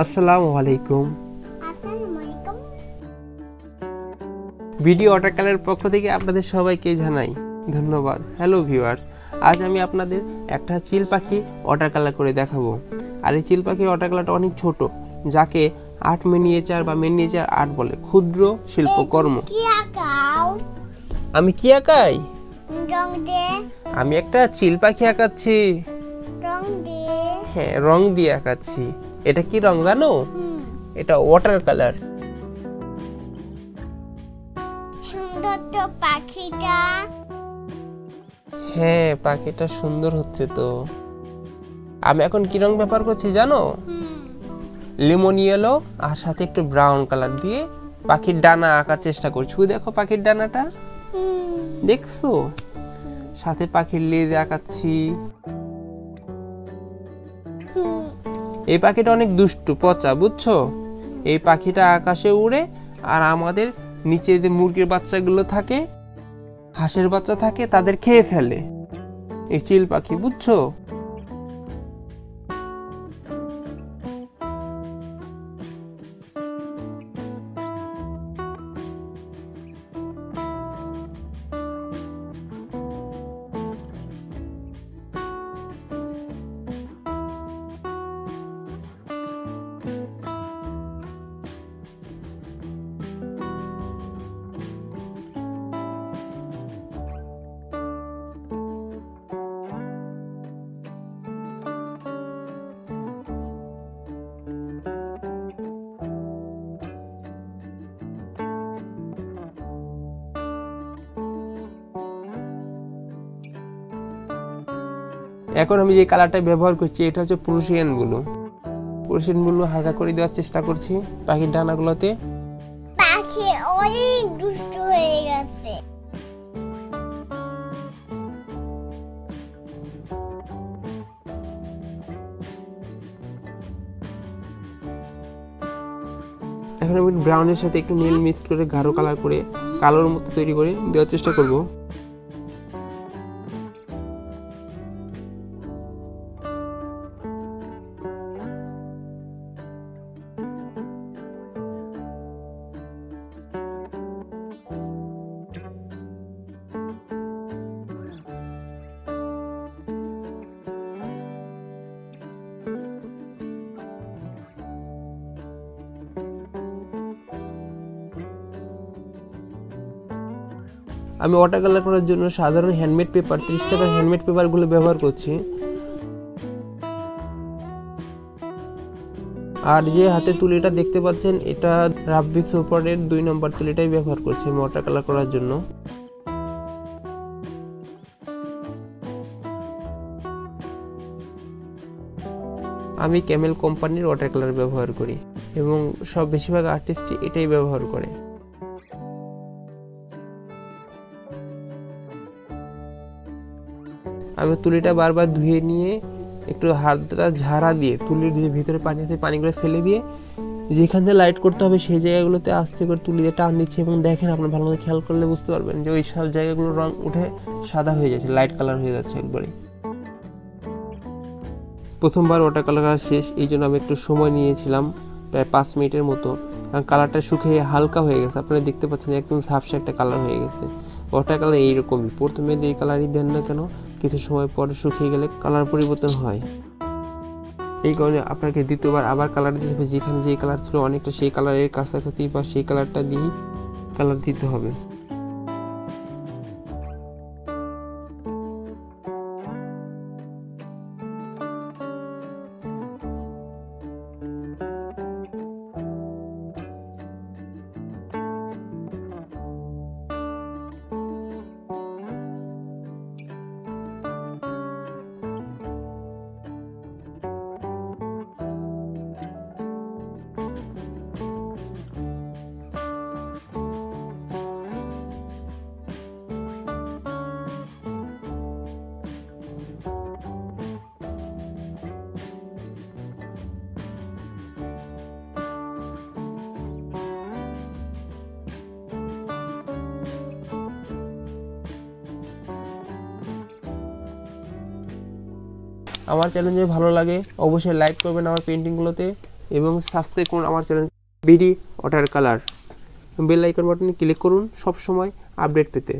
আসসালামু আলাইকুম। ভিডিও ওয়াটারকালারের পক্ষ থেকে আপনাদের সবাইকে জানাই ধন্যবাদ। হ্যালো ভিউয়ার্স, আজ আমি আপনাদের একটা চিল পাখি ওয়াটারকালার করে দেখাবো। আর এই চিল পাখি ওয়াটারকালারটা অনেক ছোট, যাকে আর্ট মিনিয়েচার বা মিনিয়েচার আর্ট বলে, ক্ষুদ্র শিল্পকর্ম। আমি কি আঁকাই? আমি একটা চিল পাখি আঁকাচ্ছি। হ্যাঁ, রং দিয়ে আঁকাচ্ছি। এটা কি রং জানো? এটা ওয়াটার কালার। সুন্দর তো পাখিটা। হ্যাঁ, পাখিটা সুন্দর হচ্ছে তো। আমি এখন কি রং ব্যবহার করছি জানো? লেমন ইয়েলো আর সাথে একটু ব্রাউন কালার দিয়ে পাখির ডানা আঁকার চেষ্টা করছি। দেখো পাখির ডানাটা, দেখছো? সাথে পাখির লেজ আঁকাচ্ছি। এই পাখিটা অনেক দুষ্টু, পচা, বুঝছো? এই পাখিটা আকাশে উড়ে আর আমাদের নিচে যে মুরগির বাচ্চাগুলো থাকে, হাঁসের বাচ্চা থাকে, তাদের খেয়ে ফেলে। এই চিল পাখি, বুঝছো? এখন আমি যে কালারটা ব্যবহার করছি এটা হচ্ছে প্রুশিয়ান ব্লু। প্রুশিয়ান ব্লু হালকা করে দেওয়ার চেষ্টা করছি পাখির ডানাগুলোতে। পাখি অনেক দুষ্ট হয়ে গেছে। এখন আমি ব্রাউনের সাথে একটু নীল মিক্স করে গাঢ় কালার করে কালোর মতো তৈরি করে দেওয়ার চেষ্টা করব। আমি ওয়াটার কালার করার জন্য সাধারণ হ্যান্ডমেড পেপার, 30 টাকার হ্যান্ডমেড পেপারগুলো ব্যবহার করছি। আর যে হাতে তুলিটা দেখতে পাচ্ছেন, এটা রাব্বি সুপারের 2 নম্বর তুলিটাই ব্যবহার করছি আমি ওয়াটার কালার করার জন্য। আমি ক্যামেল কোম্পানির ওয়াটার কালার ব্যবহার করি এবং বেশিরভাগ আর্টিস্ট এটাই ব্যবহার করে। আমি তুলিটা বারবার ধুয়ে নিয়ে একটু হাতটা ঝাড়া দিয়ে তুলির ভিতরে পানি আছে পানিগুলো ফেলে দিয়ে যেখান থেকে লাইট করতে হবে সেই জায়গাগুলোতে আস্তে করে তুলি দিয়ে টান দিচ্ছে। এবং দেখেন, আপনার ভালো মতো খেয়াল করলে বুঝতে পারবেন যে ওই সব জায়গাগুলোর রং উঠে সাদা হয়ে যাচ্ছে, লাইট কালার হয়ে যাচ্ছে একবারে। প্রথমবার ওয়াটার কালার করা শেষ, এই জন্য আমি একটু সময় নিয়েছিলাম, প্রায় 5 মিনিটের মতো। কারণ কালারটা শুকিয়ে হালকা হয়ে গেছে, আপনারা দেখতে পাচ্ছেন একদম ঝাপসা একটা কালার হয়ে গেছে। ওয়াটার কালার এইরকমই, প্রথমে যে কালারই দেন না কেন, কিছু সময় পরে শুকিয়ে গেলে কালার পরিবর্তন হয়। এই কারণে আপনাকে দ্বিতীয়বার আবার কালার দিতে হবে। যেখানে যে কালার ছিল অনেকটা সেই কালারের কাছাকাছি বা সেই কালারটা দিয়েই কালার দিতে হবে। আমার চ্যানেল যদি ভালো লাগে অবশ্যই লাইক করবেন আমার পেইন্টিংগুলোতে, এবং সাবস্ক্রাইব করুন আমার channel BD water colour. Bell icon বাটনে ক্লিক করুন সব সময় আপডেট পেতে।